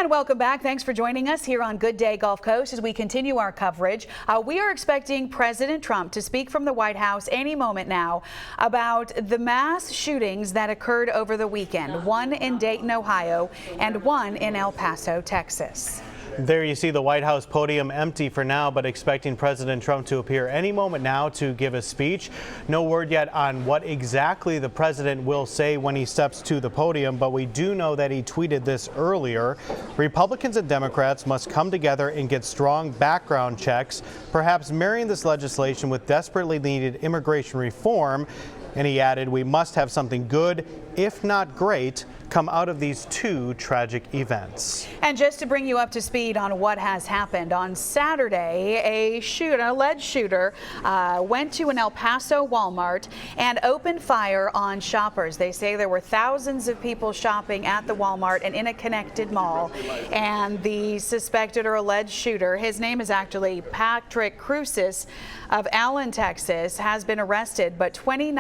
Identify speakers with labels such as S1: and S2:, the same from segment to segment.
S1: And welcome back. Thanks for joining us here on Good Day Gulf Coast as we continue our coverage. We are expecting President Trump to speak from the White House any moment now about the mass shootings that occurred over the weekend, one in Dayton, Ohio, and one in El Paso, Texas.
S2: There you see the White House podium empty for now, but expecting President Trump to appear any moment now to give a speech. No word yet on what exactly the president will say when he steps to the podium, but we do know that he tweeted this earlier. Republicans and Democrats must come together and get strong background checks, perhaps marrying this legislation with desperately needed immigration reform. And he added, we must have something good, if not great, come out of these two tragic events.
S1: And just to bring you up to speed on what has happened, on Saturday, an alleged shooter went to an El Paso Walmart and opened fire on shoppers. They say there were thousands of people shopping at the Walmart and in a connected mall. And the suspected or alleged shooter, his name is actually Patrick Cruces of Allen, Texas, has been arrested, but 20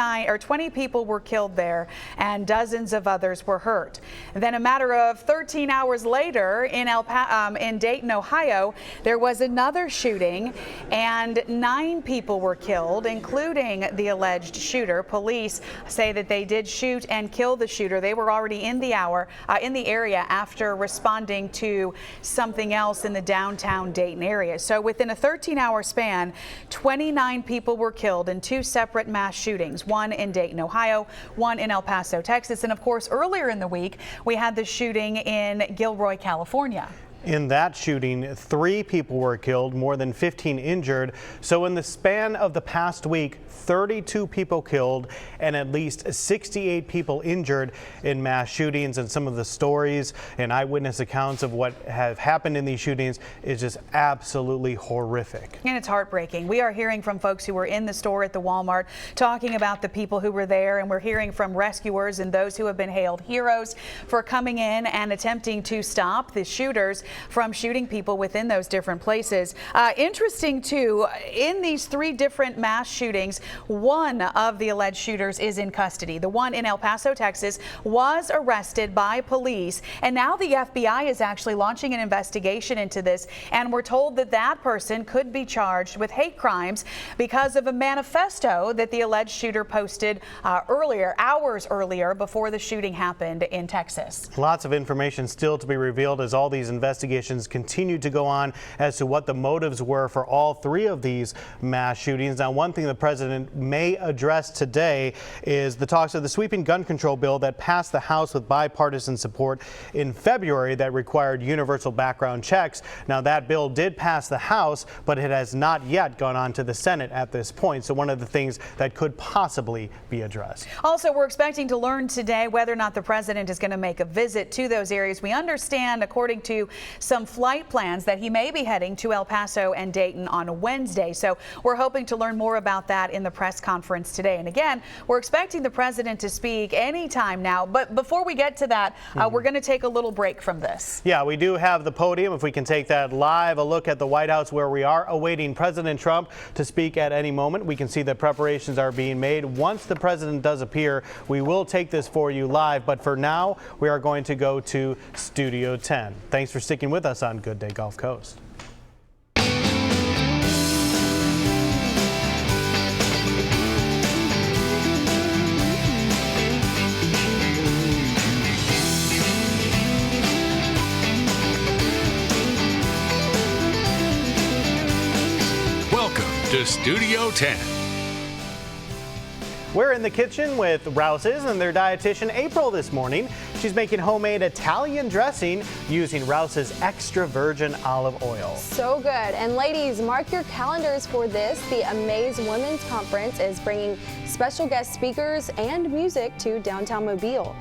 S1: people were killed there and dozens of others were hurt. Then a matter of 13 hours later in Dayton, Ohio, there was another shooting and 9 people were killed, including the alleged shooter. Police say that they did shoot and kill the shooter. They were already in the area after responding to something else in the downtown Dayton area. So within a 13-hour span, 29 people were killed in 2 separate mass shootings, one in Dayton, Ohio, one in El Paso, Texas. And of course, earlier in the week, we had the shooting in Gilroy, California.
S2: In that shooting, 3 people were killed, more than 15 injured. So in the span of the past week, 32 people killed and at least 68 people injured in mass shootings. And some of the stories and eyewitness accounts of what have happened in these shootings is just absolutely horrific.
S1: And it's heartbreaking. We are hearing from folks who were in the store at the Walmart talking about the people who were there, and we're hearing from rescuers and those who have been hailed heroes for coming in and attempting to stop the shooters from shooting people within those different places. Interesting too, in these 3 different mass shootings, one of the alleged shooters is in custody. The one in El Paso, Texas, was arrested by police, and now the FBI is actually launching an investigation into this, and we're told that that person could be charged with hate crimes because of a manifesto that the alleged shooter posted hours earlier before the shooting happened in Texas.
S2: Lots of information still to be revealed as all these investigations continue to go on as to what the motives were for all 3 of these mass shootings. Now, one thing the president may address today is the talks of the sweeping gun control bill that passed the House with bipartisan support in February that required universal background checks. Now, that bill did pass the House, but it has not yet gone on to the Senate at this point. So one of the things that could possibly be addressed.
S1: Also, we're expecting to learn today whether or not the president is going to make a visit to those areas. We understand, according to some flight plans, that he may be heading to El Paso and Dayton on Wednesday. So we're hoping to learn more about that in the press conference today. And again, we're expecting the president to speak anytime now. But before we get to that, we're going to take a little break from this.
S2: Yeah, we do have the podium. If we can take that live, a look at the White House where we are awaiting President Trump to speak at any moment. We can see that preparations are being made. Once the president does appear, we will take this for you live. But for now, we are going to go to Studio 10. Thanks for sticking with us on Good Day Gulf Coast.
S3: Welcome to Studio 10.
S2: We're in the kitchen with Rouse's and their dietitian April this morning. She's making homemade Italian dressing using Rouse's extra virgin olive oil.
S4: So good. And ladies, mark your calendars for this. The Amaze Women's Conference is bringing special guest speakers and music to downtown Mobile.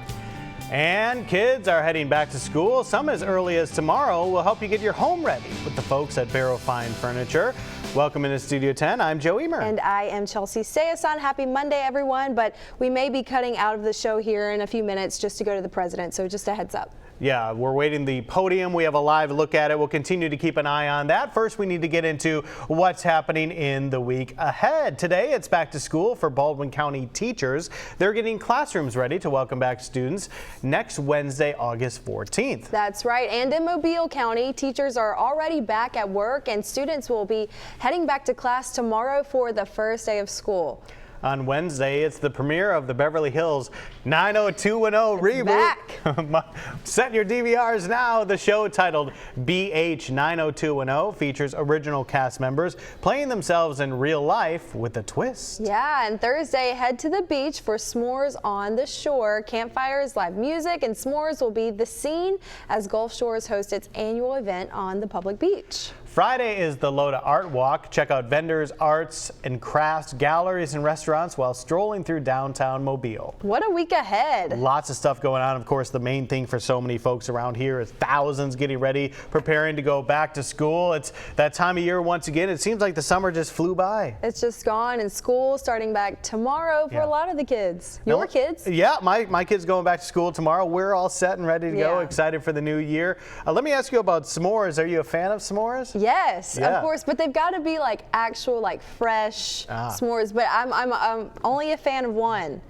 S2: And kids are heading back to school. Some as early as tomorrow will help you get your home ready with the folks at Barrow Fine Furniture. Welcome into Studio 10. I'm Joe Emer.
S4: And I am Chelsea Sayason. Happy Monday, everyone. But we may be cutting out of the show here in a few minutes just to go to the president. So just a heads up.
S2: Yeah, we're waiting the podium. We have a live look at it. We'll continue to keep an eye on that. First, we need to get into what's happening in the week ahead. Today, it's back to school for Baldwin County teachers. They're getting classrooms ready to welcome back students next Wednesday, August 14th.
S4: That's right. And in Mobile County, teachers are already back at work and students will be heading back to class tomorrow for the first day of school.
S2: On Wednesday, it's the premiere of the Beverly Hills 90210 reboot.
S4: Back.
S2: Set your DVRs now. The show, titled BH 90210, features original cast members playing themselves in real life with a twist.
S4: Yeah, and Thursday, head to the beach for S'mores on the Shore. Campfires, live music, and s'mores will be the scene as Gulf Shores hosts its annual event on the public beach.
S2: Friday is the Loda Art Walk. Check out vendors, arts and crafts, galleries and restaurants while strolling through downtown Mobile.
S4: What a week ahead.
S2: Lots of stuff going on. Of course, the main thing for so many folks around here is thousands getting ready, preparing to go back to school. It's that time of year once again. It seems like the summer just flew by.
S4: It's just gone, and school starting back tomorrow for a lot of the kids. Your kids?
S2: Yeah, my kids going back to school tomorrow. We're all set and ready to go,
S4: Yeah.
S2: excited for the new year. Let me ask you about s'mores. Are you a fan of s'mores?
S4: Yes,
S2: Yeah.
S4: of course, but they've got to be like actual, like fresh s'mores. But I'm only a fan of one.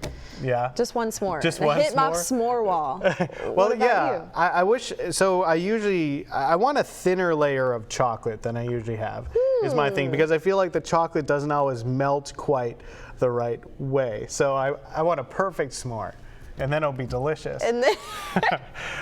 S2: Yeah.
S4: Just one s'more.
S2: Just
S4: I
S2: one
S4: hit my
S2: s'more?
S4: s'more wall.
S2: Well,
S4: What about
S2: yeah,
S4: you?
S2: I wish, so I want a thinner layer of chocolate than I usually have, is my thing, because I feel like the chocolate doesn't always melt quite the right way. So I want a perfect s'more. And then it'll be delicious.
S4: And then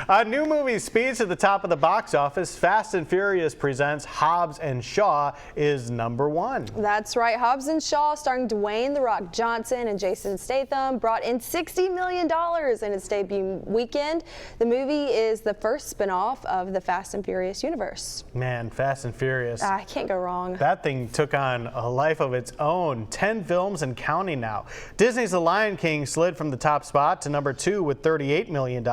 S2: A new movie speeds to the top of the box office. Fast and Furious presents Hobbs and Shaw is #1.
S4: That's right. Hobbs and Shaw, starring Dwayne "The Rock" Johnson and Jason Statham, brought in $60 million in its debut weekend. The movie is the first spinoff of the Fast and Furious universe.
S2: Man, Fast and Furious.
S4: I can't go wrong.
S2: That thing took on a life of its own. 10 films and counting now. Disney's The Lion King slid from the top spot to #2 with $38 million.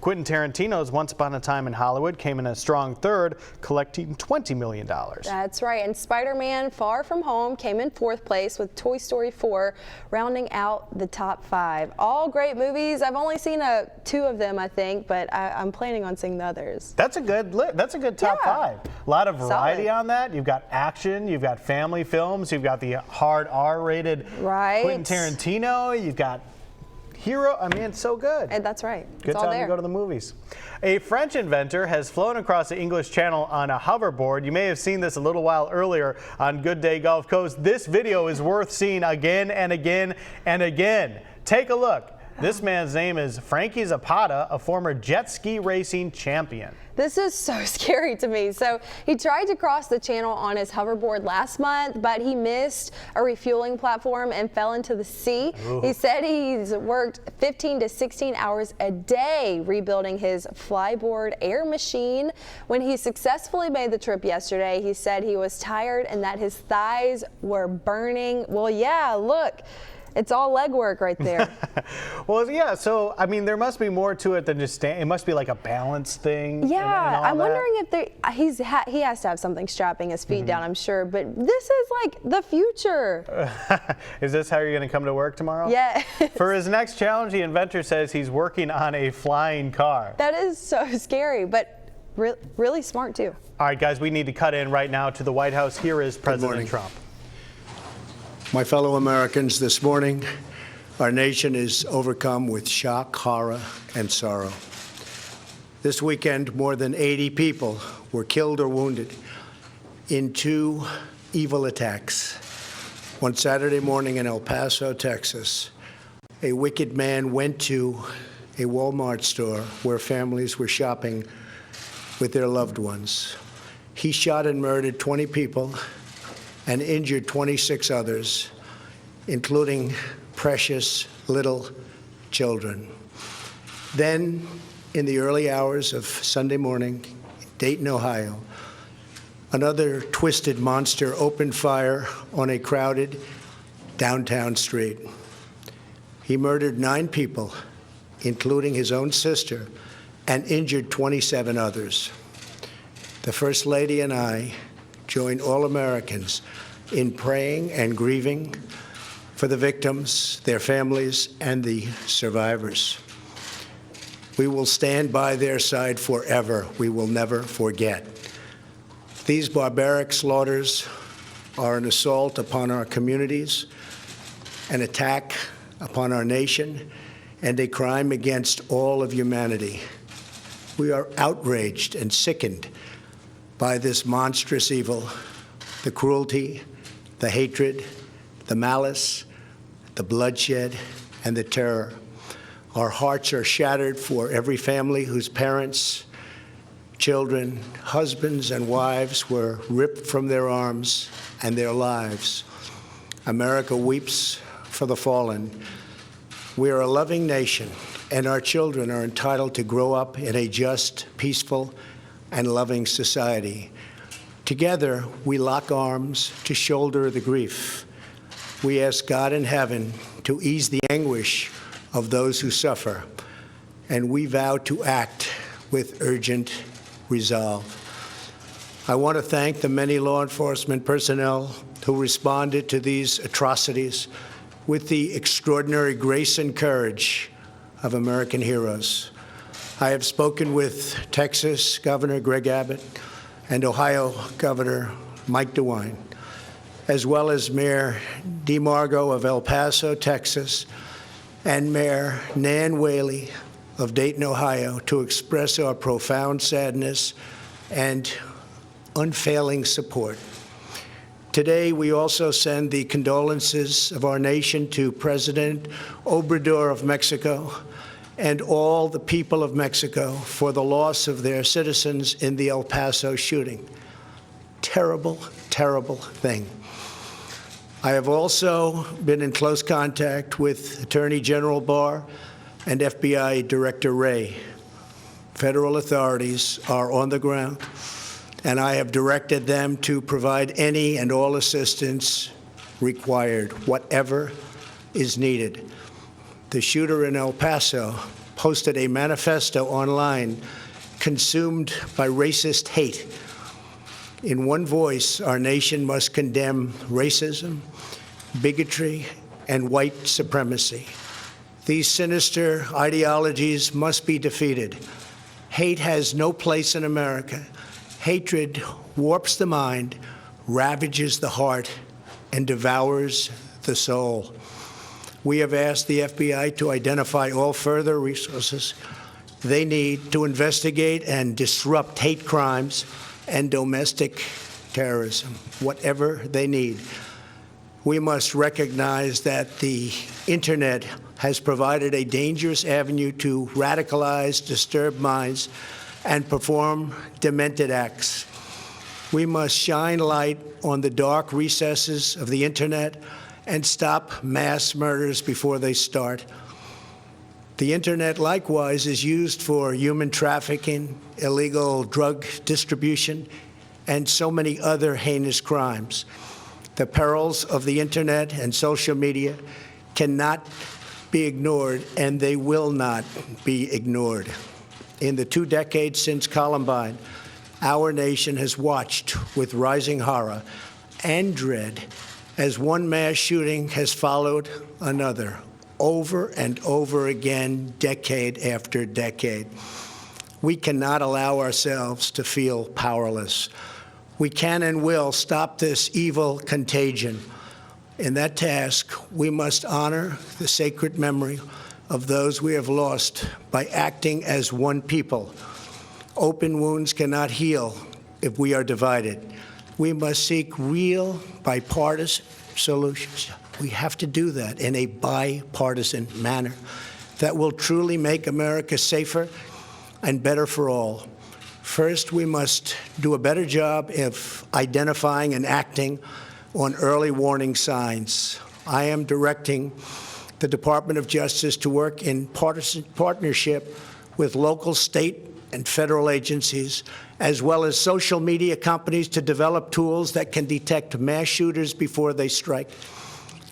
S2: Quentin Tarantino's Once Upon a Time in Hollywood came in a strong third, collecting $20 million.
S4: That's right. And Spider-Man Far From Home came in fourth place, with Toy Story 4 rounding out the top 5. All great movies. I've only seen 2 of them, I think, but I'm planning on seeing the others.
S2: That's a good top
S4: Yeah.
S2: 5. A lot of variety
S4: Solid.
S2: on that. You've got action, you've got family films, you've got the hard R-rated
S4: Right.
S2: Quentin Tarantino, you've got hero. I mean, it's so good.
S4: And that's right.
S2: Good
S4: It's all
S2: time
S4: there.
S2: to go to the movies. A French inventor has flown across the English Channel on a hoverboard. You may have seen this a little while earlier on Good Day Gulf Coast. This video is worth seeing again and again and again. Take a look. This man's name is Frankie Zapata, a former jet ski racing champion.
S4: This is so scary to me. So he tried to cross the channel on his hoverboard last month, but he missed a refueling platform and fell into the sea.
S2: Ooh.
S4: He said he's worked 15 to 16 hours a day rebuilding his flyboard air machine. When he successfully made the trip yesterday, he said he was tired and that his thighs were burning. Well, yeah, look. It's all leg work right there.
S2: Well, yeah, so, I mean, there must be more to it than just it must be like a balance thing. and
S4: Yeah,
S2: all
S4: I'm
S2: that.
S4: wondering if he has to have something strapping his feet down, I'm sure. But this is like the future.
S2: Is this how you're going to come to work tomorrow?
S4: Yeah.
S2: For his next challenge, the inventor says he's working on a flying car.
S4: That is so scary, but really smart too.
S2: All right, guys, we need to cut in right now to the White House. Here is President
S5: morning.
S2: Trump.
S5: My fellow Americans, this morning, our nation is overcome with shock, horror, and sorrow. This weekend, more than 80 people were killed or wounded in 2 evil attacks. One Saturday morning in El Paso, Texas, a wicked man went to a Walmart store where families were shopping with their loved ones. He shot and murdered 20 people and injured 26 others, including precious little children. Then, in the early hours of Sunday morning, in Dayton, Ohio, another twisted monster opened fire on a crowded downtown street. He murdered 9 people, including his own sister, and injured 27 others. The First Lady and I join all Americans in praying and grieving for the victims, their families, and the survivors. We will stand by their side forever. We will never forget. These barbaric slaughters are an assault upon our communities, an attack upon our nation, and a crime against all of humanity. We are outraged and sickened by this monstrous evil, the cruelty, the hatred, the malice, the bloodshed, and the terror. Our hearts are shattered for every family whose parents, children, husbands, and wives were ripped from their arms and their lives. America weeps for the fallen. We are a loving nation, and our children are entitled to grow up in a just, peaceful, and loving society. Together, we lock arms to shoulder the grief. We ask God in heaven to ease the anguish of those who suffer, and we vow to act with urgent resolve. I want to thank the many law enforcement personnel who responded to these atrocities with the extraordinary grace and courage of American heroes. I have spoken with Texas Governor Greg Abbott and Ohio Governor Mike DeWine, as well as Mayor DeMargo of El Paso, Texas, and Mayor Nan Whaley of Dayton, Ohio, to express our profound sadness and unfailing support. Today, we also send the condolences of our nation to President Obrador of Mexico and all the people of Mexico for the loss of their citizens in the El Paso shooting. Terrible, terrible thing. I have also been in close contact with Attorney General Barr and FBI Director Wray. Federal authorities are on the ground, and I have directed them to provide any and all assistance required, whatever is needed. The shooter in El Paso posted a manifesto online consumed by racist hate. In one voice, our nation must condemn racism, bigotry, and white supremacy. These sinister ideologies must be defeated. Hate has no place in America. Hatred warps the mind, ravages the heart, and devours the soul. We have asked the FBI to identify all further resources they need to investigate and disrupt hate crimes and domestic terrorism, whatever they need. We must recognize that the Internet has provided a dangerous avenue to radicalize disturbed minds and perform demented acts. We must shine light on the dark recesses of the Internet and stop mass murders before they start. The Internet, likewise, is used for human trafficking, illegal drug distribution, and so many other heinous crimes. The perils of the Internet and social media cannot be ignored, and they will not be ignored. In the 2 decades since Columbine, our nation has watched with rising horror and dread as one mass shooting has followed another, over and over again, decade after decade. We cannot allow ourselves to feel powerless. We can and will stop this evil contagion. In that task, we must honor the sacred memory of those we have lost by acting as one people. Open wounds cannot heal if we are divided. We must seek real bipartisan solutions. We have to do that in a bipartisan manner that will truly make America safer and better for all. First, we must do a better job of identifying and acting on early warning signs. I am directing the Department of Justice to work in partnership with local, state, and federal agencies, as well as social media companies, to develop tools that can detect mass shooters before they strike.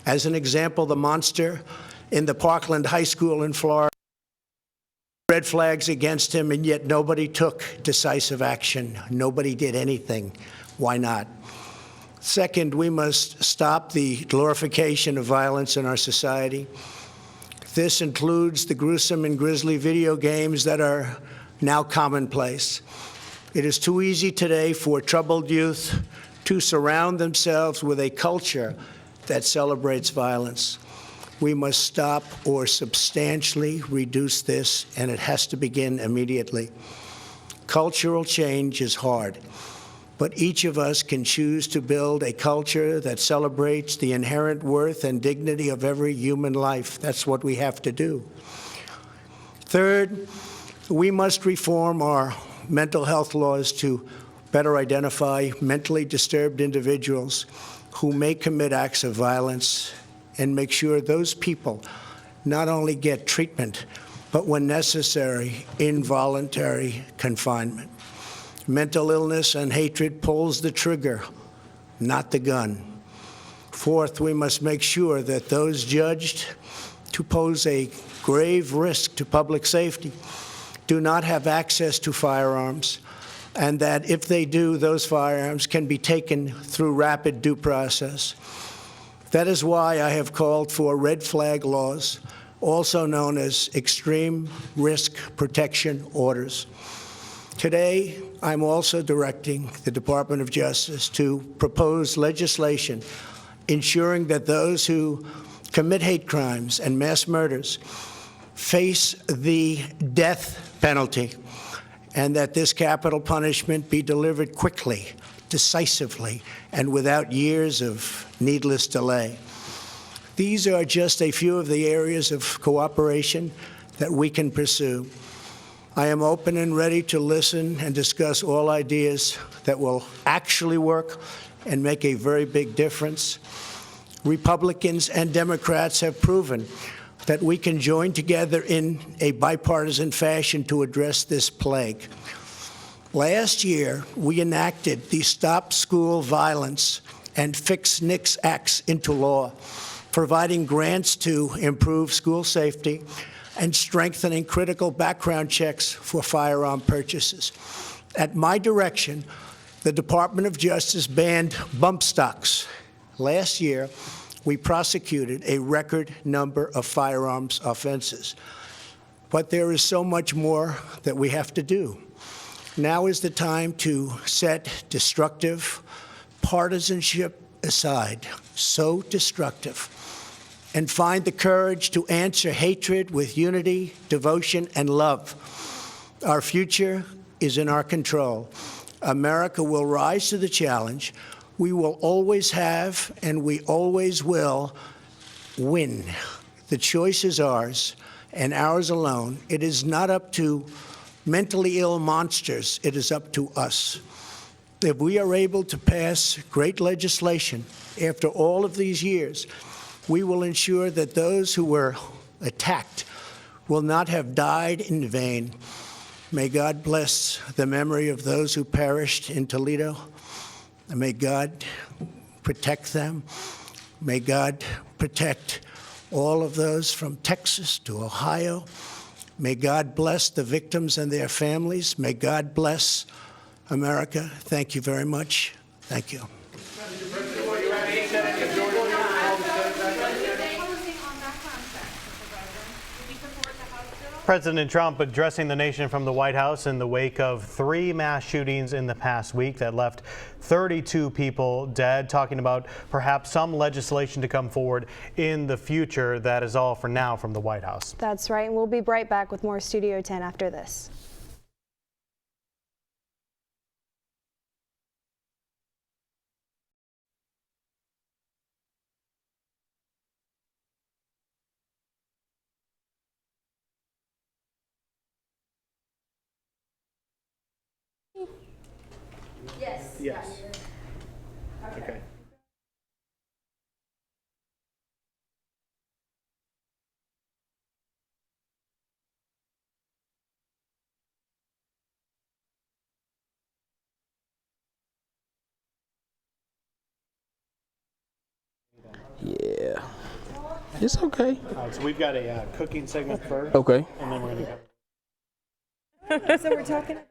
S5: As an example, the monster in the Parkland High School in Florida, red flags against him, and yet nobody took decisive action. Nobody did anything. Why not? Second, we must stop the glorification of violence in our society. This includes the gruesome and grisly video games that are now commonplace. It is too easy today for troubled youth to surround themselves with a culture that celebrates violence. We must stop or substantially reduce this, and it has to begin immediately. Cultural change is hard, but each of us can choose to build a culture that celebrates the inherent worth and dignity of every human life. That's what we have to do. Third, we must reform our mental health laws to better identify mentally disturbed individuals who may commit acts of violence and make sure those people not only get treatment, but when necessary, involuntary confinement. Mental illness and hatred pulls the trigger, not the gun. Fourth, we must make sure that those judged to pose a grave risk to public safety do not have access to firearms, and that if they do, those firearms can be taken through rapid due process. That is why I have called for red flag laws, also known as extreme risk protection orders. Today, I'm also directing the Department of Justice to propose legislation ensuring that those who commit hate crimes and mass murders face the death penalty, and that this capital punishment be delivered quickly, decisively, and without years of needless delay. These are just a few of the areas of cooperation that we can pursue. I am open and ready to listen and discuss all ideas that will actually work and make a very big difference. Republicans and Democrats have proven that we can join together in a bipartisan fashion to address this plague. Last year, we enacted the Stop School Violence and Fix NICS Acts into law, providing grants to improve school safety and strengthening critical background checks for firearm purchases. At my direction, the Department of Justice banned bump stocks. Last year, we prosecuted a record number of firearms offenses. But there is so much more that we have to do. Now is the time to set destructive partisanship aside, so destructive, and find the courage to answer hatred with unity, devotion, and love. Our future is in our control. America will rise to the challenge. We will always have, and we always will, win. The choice is ours, and ours alone. It is not up to mentally ill monsters. It is up to us. If we are able to pass great legislation after all of these years, we will ensure that those who were attacked will not have died in vain. May God bless the memory of those who perished in Toledo. And may God protect them. May God protect all of those from Texas to Ohio. May God bless the victims and their families. May God bless America. Thank you very much. Thank you.
S2: President Trump addressing the nation from the White House in the wake of 3 mass shootings in the past week that left 32 people dead, talking about perhaps some legislation to come forward in the future. That is all for now from the White House.
S4: That's right, and we'll be right back with more Studio 10 after this.
S2: Yes. Okay.
S6: Yeah. It's okay.
S2: All right, so we've got a cooking segment first.
S6: Okay.
S2: And then we're going to go.
S4: So we're talking about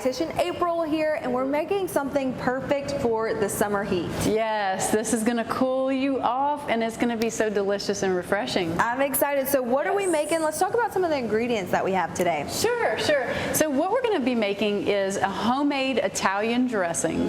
S4: dietitian April here, and we're making something perfect for the summer heat.
S7: Yes, this is going to cool you off, and it's going to be so delicious and refreshing.
S4: I'm excited. So what are we making? Let's talk about some of the ingredients that we have today.
S7: Sure. So what we're going to be making is a homemade Italian dressing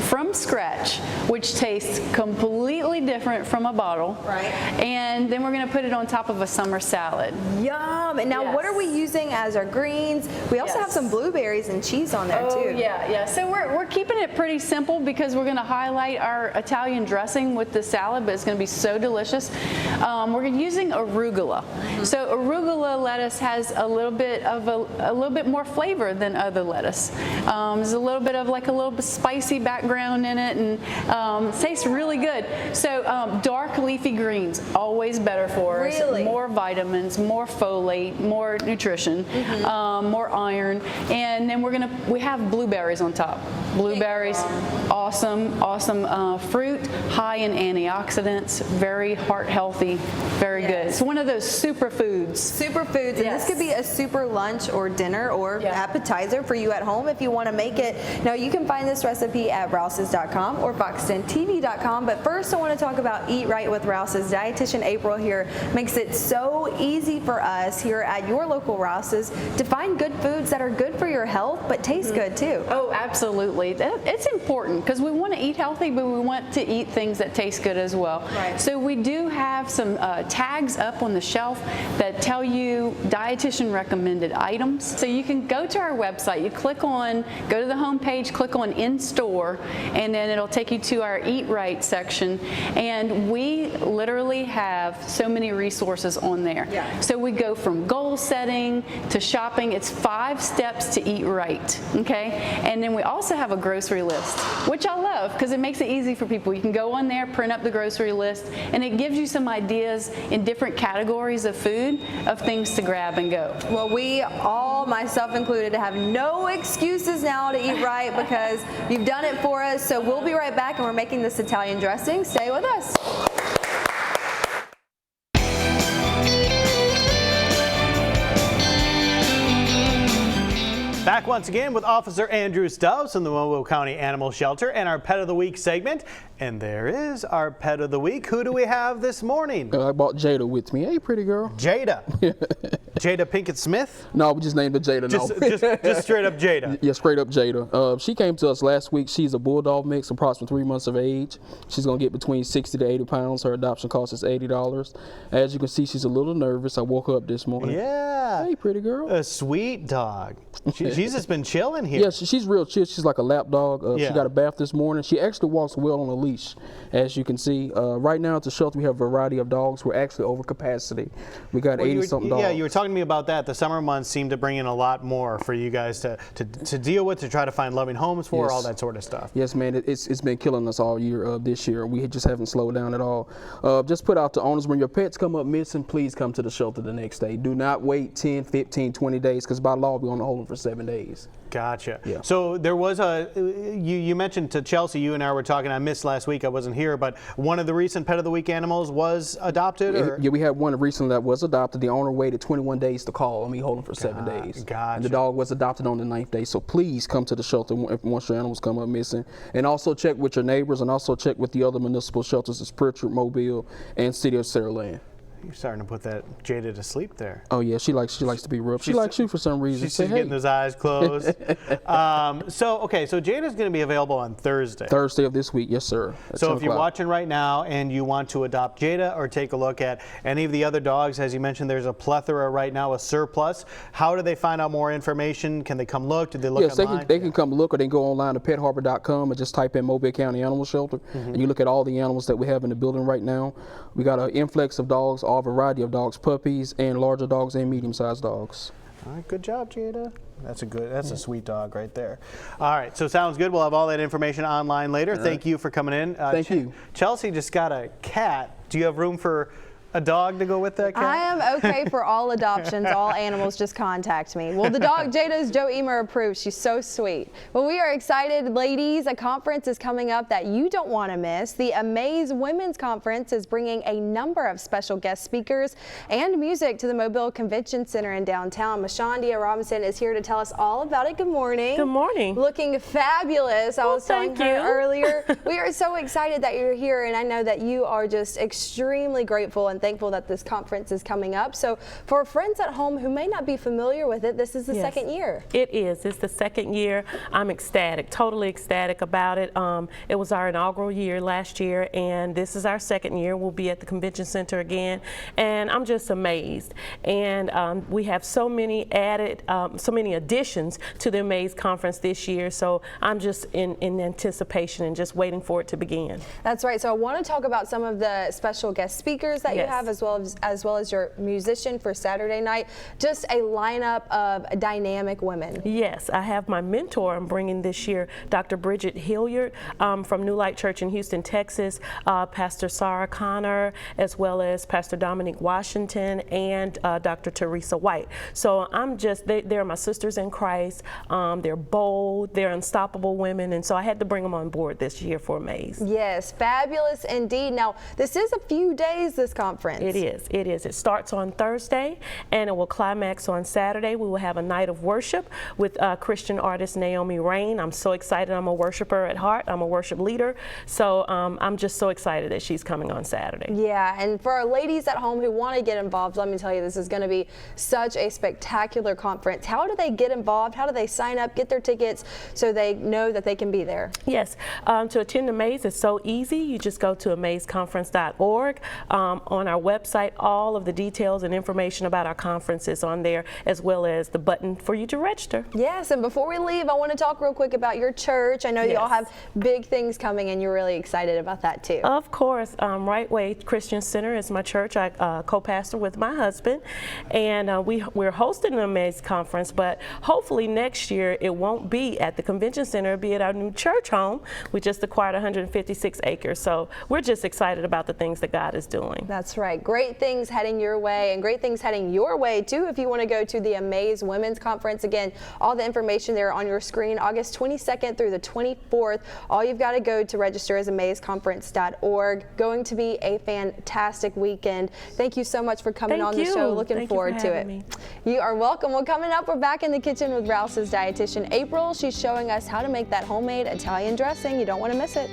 S7: from scratch, which tastes completely different from a bottle.
S4: Right.
S7: And then we're going to put it on top of a summer salad.
S4: Yum! And now what are we using as our greens? We also have some blueberries and cheese on there too.
S7: Yeah. So we're keeping it pretty simple because we're going to highlight our Italian dressing with the salad, but it's going to be so delicious. We're using arugula. So arugula lettuce has a little bit more flavor than other lettuce. There's a little bit of like a little bit spicy background in it, and tastes really good. So dark leafy greens, always better for us.
S4: Really?
S7: More vitamins, more folate, more nutrition, more iron, and then we have blueberries on top. Blueberries, awesome fruit, high in antioxidants, very heart healthy, very good. It's one of those superfoods.
S4: Superfoods, and this could be a super lunch or dinner or appetizer for you at home if you want to make it. Now you can find this recipe at rouses.com or fox10tv.com, but first I want to talk about Eat Right with Rouses. Dietitian April here makes it so easy for us here at your local Rouses to find good foods that are good for your health but taste good too.
S7: Oh, absolutely. It's important because we want to eat healthy, but we want to eat things that taste good as well.
S4: Right.
S7: So we do have some tags up on the shelf that tell you dietitian recommended items. So you can go to our website, go to the home page, click on in store, and then it'll take you to our Eat Right section. And we literally have so many resources on there.
S4: Yeah.
S7: So we go from goal setting to shopping. It's 5 steps to eat right. Okay. And then we also have a grocery list, which I love because it makes it easy for people. You can go on there, print up the grocery list, and it gives you some ideas in different categories of food of things to grab and go.
S4: Well, we all, myself included, have no excuses now to eat right because you've done it for us. So we'll be right back, and we're making this Italian dressing. Stay with us.
S2: Back once again with Officer Andrew Stubbs from the Mobile County Animal Shelter and our Pet of the Week segment. And there is our Pet of the Week. Who do we have this morning?
S6: I brought Jada with me. Hey, pretty girl.
S2: Jada. Jada Pinkett Smith?
S6: No, we just named her Jada.
S2: Just straight up Jada.
S6: Yeah, straight up Jada. She came to us last week. She's a bulldog mix, approximately 3 months of age. She's going to get between 60 to 80 pounds. Her adoption cost is $80. As you can see, she's a little nervous. I woke her up this morning.
S2: Yeah.
S6: Hey, pretty girl.
S2: A sweet dog. She's just been chilling here.
S6: Yeah, she's real chill. She's like a lap dog. She got a bath this morning. She actually walks well on a leash, as you can see. Right now at the shelter, we have a variety of dogs. We're actually over capacity. We got 80-something dogs.
S2: Yeah, you were talking to me about that. The summer months seem to bring in a lot more for you guys to deal with, to try to find loving homes for,
S6: Yes.
S2: all that sort of stuff.
S6: Yes, man. It's been killing us all year. This year, we just haven't slowed down at all. Just put out to owners, when your pets come up missing, please come to the shelter the next day. Do not wait 10, 15, 20 days, because by law, we're going to hold them for 7 days.
S2: Gotcha.
S6: Yeah.
S2: So there was you mentioned to Chelsea, you and I were talking, I missed last week, I wasn't here, but one of the recent Pet of the Week animals was adopted? Or?
S6: Yeah, we had one recently that was adopted. The owner waited 21 days to call, and we hold him for 7 days.
S2: Gotcha.
S6: And the dog was adopted on the 9th day. So please come to the shelter once your animals come up missing. And also check with your neighbors, and also check with the other municipal shelters, as Pritchard, Mobile, and City of Saraland.
S2: You're starting to put that Jada to sleep there.
S6: Oh yeah, she likes to be rubbed. She likes you for some reason.
S2: She's getting those eyes closed. So Jada's going to be available on Thursday.
S6: Thursday of this week, yes sir.
S2: So if you're watching right now and you want to adopt Jada or take a look at any of the other dogs, as you mentioned, there's a plethora right now, a surplus. How do they find out more information? Can they come look? Do they look online?
S6: Yes, they can come look, or they can go online to PetHarbor.com and just type in Mobile County Animal Shelter, and you look at all the animals that we have in the building right now. We got an influx of dogs, all variety of dogs, puppies and larger dogs and medium-sized dogs.
S2: All right, good job, Jada. That's a sweet dog right there. All right, so sounds good. We'll have all that information online later. Thank you for coming in.
S6: Thank you.
S2: Chelsea just got a cat. Do you have room for a dog to go with that cat?
S4: I am okay for all adoptions. All animals, just contact me. Well, the dog, Jada's Joe Emer approves. She's so sweet. Well, we are excited, ladies. A conference is coming up that you don't want to miss. The Amaze Women's Conference is bringing a number of special guest speakers and music to the Mobile Convention Center in downtown. Mashondia Robinson is here to tell us all about it. Good morning.
S8: Good morning.
S4: Looking fabulous. I was telling
S8: thank
S4: her
S8: you.
S4: earlier. We are so excited that you're here, and I know that you are just extremely grateful and thankful that this conference is coming up. So for friends at home who may not be familiar with it, this is the
S8: Yes.
S4: second year.
S8: It is. It's the second year. I'm ecstatic, totally ecstatic about it. It was our inaugural year last year, and this is our second year. We'll be at the Convention Center again, and I'm just amazed. And we have so many additions to the Amaze Conference this year, so I'm just in anticipation and just waiting for it to begin.
S4: That's right. So I want to talk about some of the special guest speakers that you
S8: Yes.
S4: have, as well as your musician for Saturday night. Just a lineup of dynamic women.
S8: Yes, I have my mentor I'm bringing this year, Dr. Bridget Hilliard from New Light Church in Houston, Texas, Pastor Sarah Connor, as well as Pastor Dominique Washington and Dr. Teresa White. So they're my sisters in Christ. They're bold, they're unstoppable women, and so I had to bring them on board this year for Amaze.
S4: Yes, fabulous indeed. Now, this is a few days, this conference.
S8: It is. It is. It starts on Thursday and it will climax on Saturday. We will have a night of worship with Christian artist Naomi Rain. I'm so excited. I'm a worshiper at heart. I'm a worship leader. So I'm just so excited that she's coming on Saturday.
S4: Yeah, and for our ladies at home who want to get involved, let me tell you, this is going to be such a spectacular conference. How do they get involved? How do they sign up, get their tickets so they know that they can be there?
S8: Yes, to attend Amaze is so easy. You just go to amazeconference.org. On our website, all of the details and information about our conference is on there, as well as the button for you to register.
S4: Yes, and before we leave, I want to talk real quick about your church. I know you all
S8: Yes.
S4: have big things coming, and you're really excited about that too.
S8: Of course, Right Way Christian Center is my church. I co-pastor with my husband, and we're hosting an Amaze Conference, but hopefully next year it won't be at the Convention Center, it'll be at our new church home. We just acquired 156 acres, so we're just excited about the things that God is doing.
S4: That's right. Great things heading your way, and great things heading your way too if you want to go to the Amaze Women's Conference. Again, all the information there on your screen, August 22nd through the 24th. All you've got to go to register is amazeconference.org. Going to be a fantastic weekend. Thank you so much for coming on the show. Looking forward to it. You are welcome. Well, coming up, we're back in the kitchen with Rouse's dietitian, April. She's showing us how to make that homemade Italian dressing. You don't want to miss it.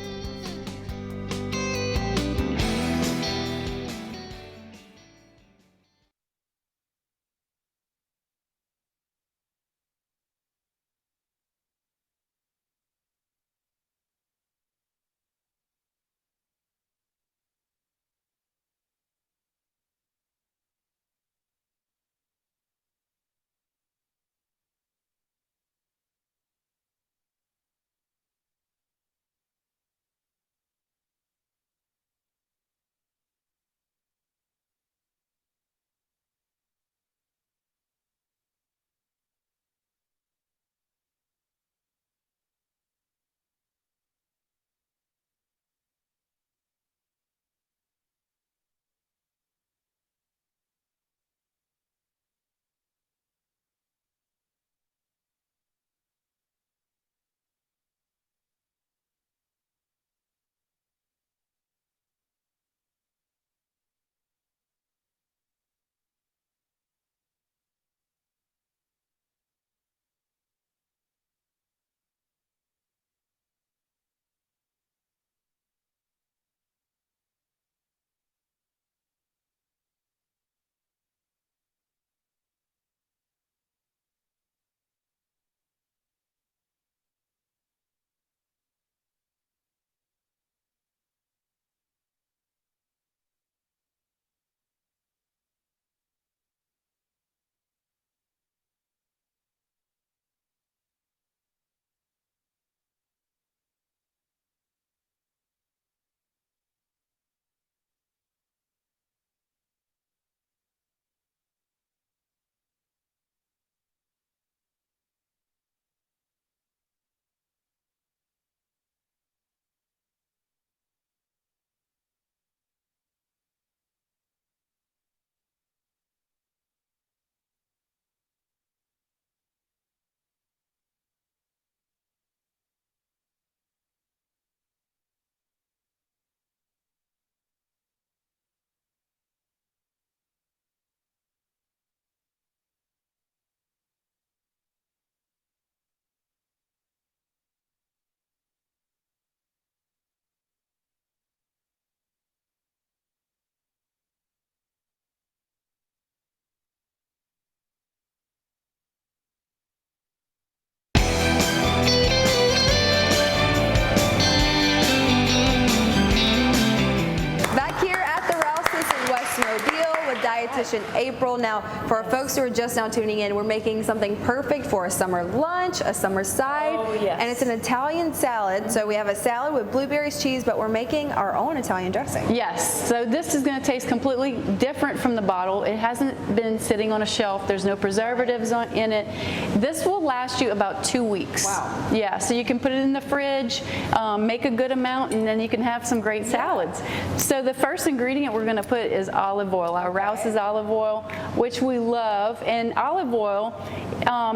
S4: competition April. Now, for our folks who are just now tuning in, we're making something perfect for a summer lunch, a summer side, and it's an Italian salad. So we have a salad with blueberries, cheese, but we're making our own Italian dressing.
S7: Yes, so this is going to taste completely different from the bottle. It hasn't been sitting on a shelf. There's no preservatives in it. This will last you about 2 weeks.
S4: Wow.
S7: Yeah, so you can put it in the fridge, make a good amount, and then you can have some great salads. So the first ingredient we're going to put is olive oil, our Rouse's olive oil, which we love. And olive oil,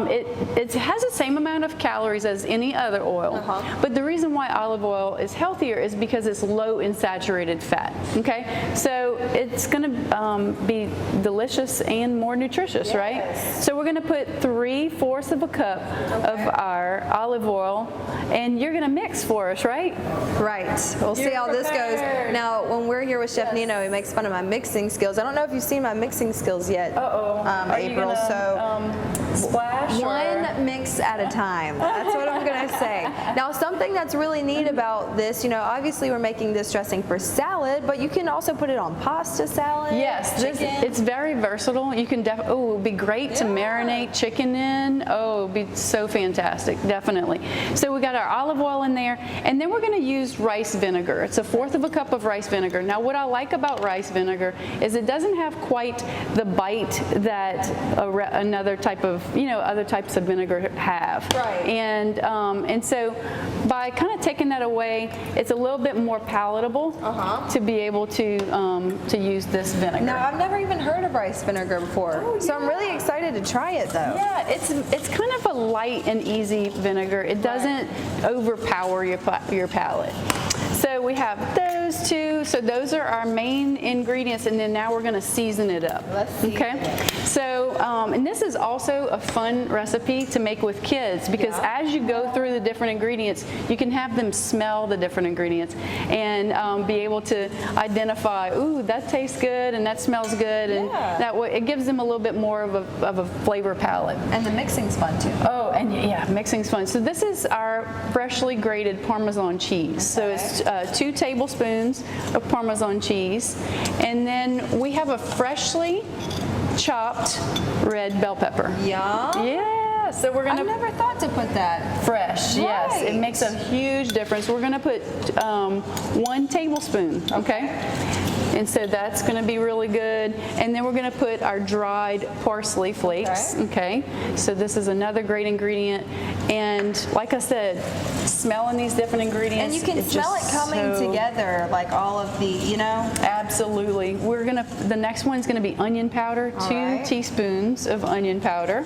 S7: it has the same amount of calories as any other oil. But the reason why olive oil is healthier is because it's low in saturated fat. Okay, so it's going to be delicious and more nutritious, right? So we're going to put 3/4 of a cup of our olive oil, and you're going to mix for us, right?
S4: Right. We'll see how this goes. Now, when we're here with Chef Nino, he makes fun of my mixing skills. I don't know if you've seen my mixing skills yet,
S7: Are you
S4: April.
S7: gonna, splash
S4: one mix at a time. That's what I'm going to say. Now, something that's really neat about this, you know, obviously we're making this dressing for salad, but you can also put it on pasta salad.
S7: Yes, it's very versatile. You can it would be great to marinate chicken in. Oh, it would be so fantastic, definitely. So we got our olive oil in there, and then we're going to use rice vinegar. It's 1/4 of a cup of rice vinegar. Now, what I like about rice vinegar is it doesn't have quite the bite that another type of, other types of vinegar have.
S4: Right.
S7: And so by kind of taking that away, it's a little bit more palatable to be able to use this vinegar.
S4: Now, I've never even heard of rice vinegar before, so I'm really excited to try it, though.
S7: Yeah, it's kind of a light and easy vinegar. It doesn't overpower your palate. So we have those two. So those are our main ingredients, and then now we're going to season it up.
S4: Let's see.
S7: Okay. So, and this is also a fun recipe to make with kids, because as you go through the different ingredients, you can have them smell the different ingredients and be able to identify, ooh, that tastes good and that smells good, and that way it gives them a little bit more of a flavor palette.
S4: And the mixing's fun too.
S7: Oh, and yeah, mixing's fun. So this is our freshly grated Parmesan cheese. So it's 2 tablespoons of Parmesan cheese, and then we have a freshly chopped red bell pepper.
S4: Yum.
S7: Yeah, so we're gonna.
S4: I've never thought to put that.
S7: Fresh, yes, it makes a huge difference. We're gonna put 1 tablespoon, okay? And so that's going to be really good. And then we're going to put our dried parsley flakes. Okay. So this is another great ingredient. And like I said, smelling these different ingredients.
S4: And you can smell it coming together, like all of the,
S7: Absolutely. The next one's going to be onion powder, 2 teaspoons of onion powder.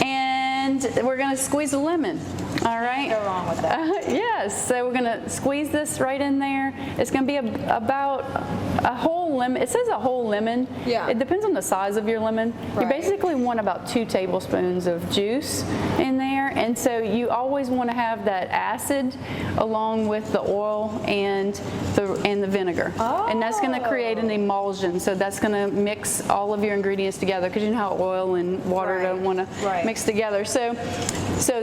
S7: And we're going to squeeze a lemon. All right.
S4: Can't go wrong with that.
S7: Yes. So we're going to squeeze this right in there. It's going to be about a whole lemon. It says a whole lemon.
S4: Yeah.
S7: It depends on the size of your lemon. You basically want about 2 tablespoons of juice in there. And so you always want to have that acid along with the oil and the vinegar. Oh. And that's going to create an emulsion. So that's going to mix all of your ingredients together, because you know how oil and water don't want to mix together. So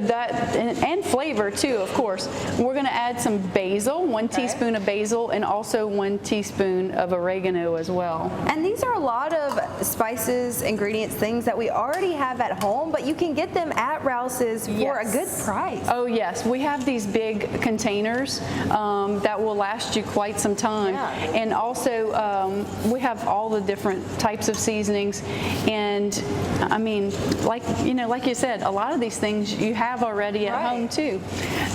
S7: that and flavor too, of course. We're going to add some basil, 1 teaspoon of basil, and also 1 teaspoon of oregano as well.
S4: And these are a lot of spices, ingredients, things that we already have at home, but you can get them at Rouse's for a good price.
S7: Oh yes, we have these big containers that will last you quite some time. And also we have all the different types of seasonings, and I mean, like you said, a lot of these things you have already at home too.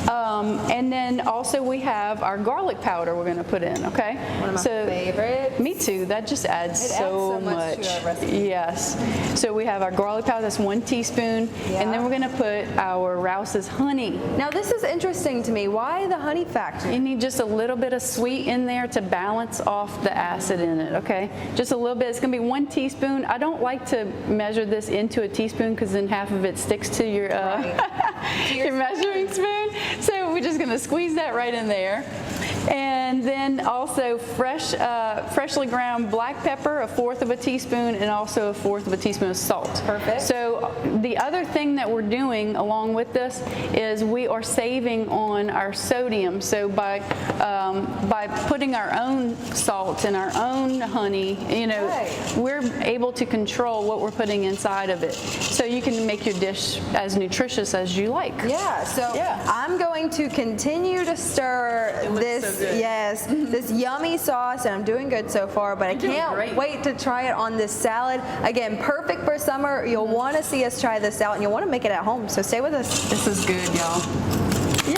S7: And then also we have our garlic powder we're going to put in. Okay.
S4: One of my favorites.
S7: Me too. That just adds so much
S4: to our recipe.
S7: Yes. So we have our garlic powder. That's 1 teaspoon, and then we're going to put our Rouse's honey.
S4: Now this is interesting to me. Why the honey factor?
S7: You need just a little bit of sweet in there to balance off the acid in it. Okay. Just a little bit. It's going to be 1 teaspoon. I don't like to measure this into a teaspoon, because then half of it sticks to your your measuring spoon. So we're just going to squeeze that right in there. And then also freshly ground black pepper, 1/4 of a teaspoon, and also 1/4 of a teaspoon of salt.
S4: Perfect.
S7: So the other thing that we're doing along with this is we are saving on our sodium. So by putting our own salt and our own honey, we're able to control what we're putting inside of it. So you can make your dish as nutritious as you like.
S4: Yeah, so I'm going to continue to stir this, this yummy sauce, and I'm doing good so far, but I can't wait to try it on this salad. Again, perfect for summer. You'll want to see us try this out, and you'll want to make it at home, so stay with us.
S7: This is good, y'all. Yay!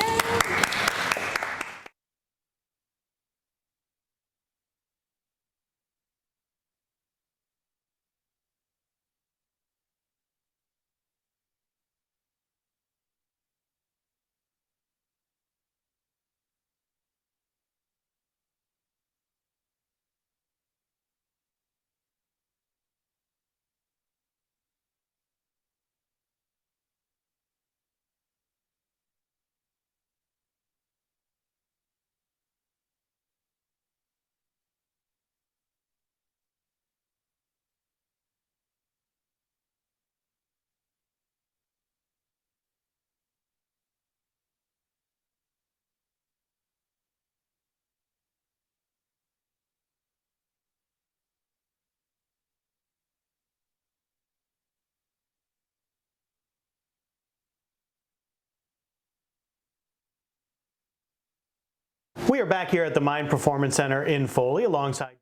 S2: We are back here at the Mind Performance Center in Foley alongside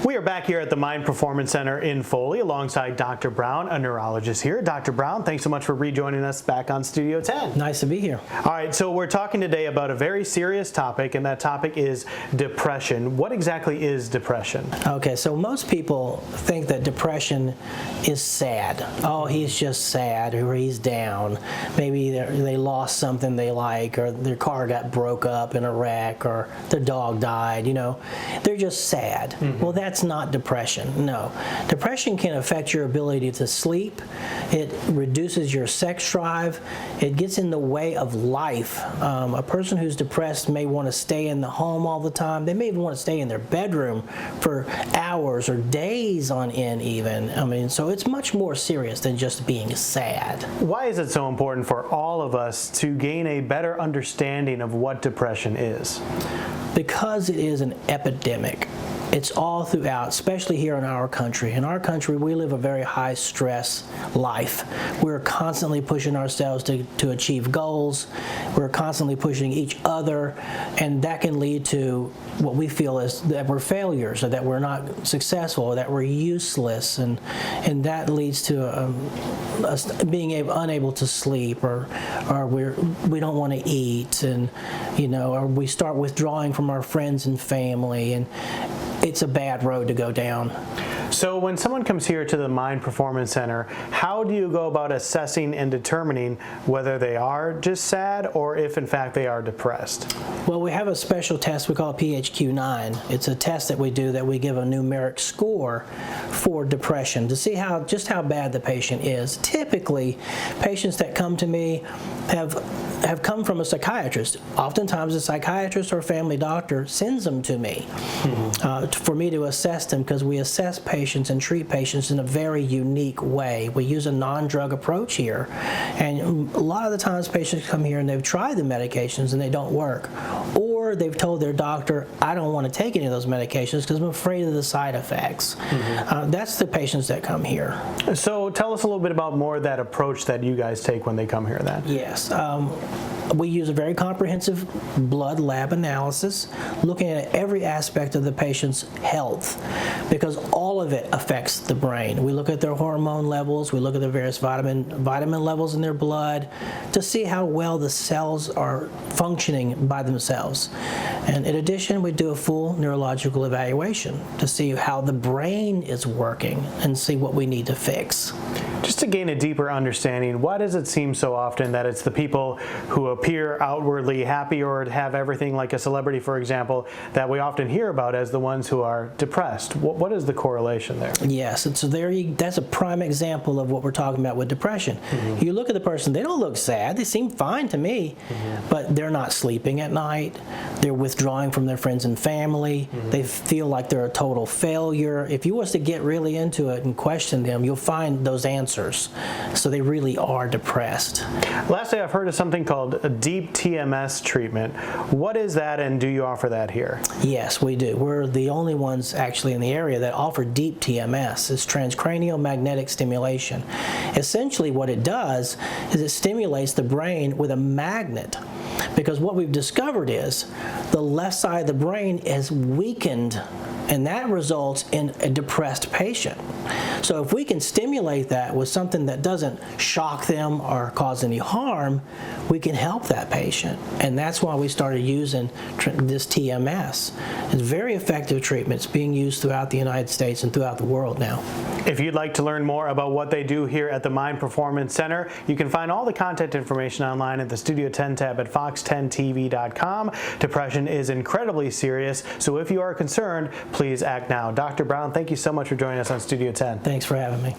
S2: We are back here at the Mind Performance Center in Foley alongside Dr. Brown, a neurologist here. Dr. Brown, thanks so much for rejoining us back on Studio 10.
S9: Nice to be here.
S2: All right, so we're talking today about a very serious topic, and that topic is depression. What exactly is depression?
S9: Okay, so most people think that depression is sad. Oh, he's just sad, or he's down. Maybe they lost something they like, or their car got broke up in a wreck, or their dog died, They're just sad. Well, that's not depression, no. Depression can affect your ability to sleep. It reduces your sex drive. It gets in the way of life. A person who's depressed may want to stay in the home all the time. They may even want to stay in their bedroom for hours or days on end even. So it's much more serious than just being sad.
S2: Why is it so important for all of us to gain a better understanding of what depression is?
S9: Because it is an epidemic. It's all throughout, especially here in our country. In our country, we live a very high stress life. We're constantly pushing ourselves to achieve goals. We're constantly pushing each other, and that can lead to what we feel is that we're failures, or that we're not successful, or that we're useless, and that leads to us being unable to sleep, or we don't want to eat, and or we start withdrawing from our friends and family, and it's a bad road to go down.
S2: So when someone comes here to the Mind Performance Center, how do you go about assessing and determining whether they are just sad or if in fact they are depressed?
S9: Well, we have a special test we call PHQ-9. It's a test that we do that we give a numeric score for depression to see just how bad the patient is. Typically, patients that come to me have come from a psychiatrist. Oftentimes a psychiatrist or a family doctor sends them to me for me to assess them, because we assess patients and treat patients in a very unique way. We use a non-drug approach here, and a lot of the times patients come here and they've tried the medications and they don't work, or they've told their doctor, I don't want to take any of those medications because I'm afraid of the side effects. That's the patients that come here.
S2: So tell us a little bit about more of that approach that you guys take when they come here then.
S9: Yes. We use a very comprehensive blood lab analysis, looking at every aspect of the patient's health, because all of it affects the brain. We look at their hormone levels, we look at the various vitamin levels in their blood to see how well the cells are functioning by themselves. And in addition, we do a full neurological evaluation to see how the brain is working and see what we need to fix.
S2: Just to gain a deeper understanding, why does it seem so often that it's the people who appear outwardly happy or have everything like a celebrity, for example, that we often hear about as the ones who are depressed? What is the correlation there?
S9: Yes, and so that's a prime example of what we're talking about with depression. You look at the person, they don't look sad, they seem fine to me, but they're not sleeping at night, they're withdrawing from their friends and family, they feel like they're a total failure. If you was to get really into it and question them, you'll find those answers. So they really are depressed.
S2: Lastly, I've heard of something called a deep TMS treatment. What is that, and do you offer that here?
S9: Yes, we do. We're the only ones actually in the area that offer deep TMS. It's transcranial magnetic stimulation. Essentially what it does is it stimulates the brain with a magnet, because what we've discovered is the left side of the brain is weakened, and that results in a depressed patient. So if we can stimulate that with something that doesn't shock them or cause any harm, we can help that patient. And that's why we started using this TMS. It's a very effective treatment. It's being used throughout the United States and throughout the world now.
S2: If you'd like to learn more about what they do here at the Mind Performance Center, you can find all the content information online at the Studio 10 tab at fox10tv.com. Depression is incredibly serious, so if you are concerned, please act now. Dr. Brown, thank you so much for joining us on Studio 10.
S9: Thanks for having me.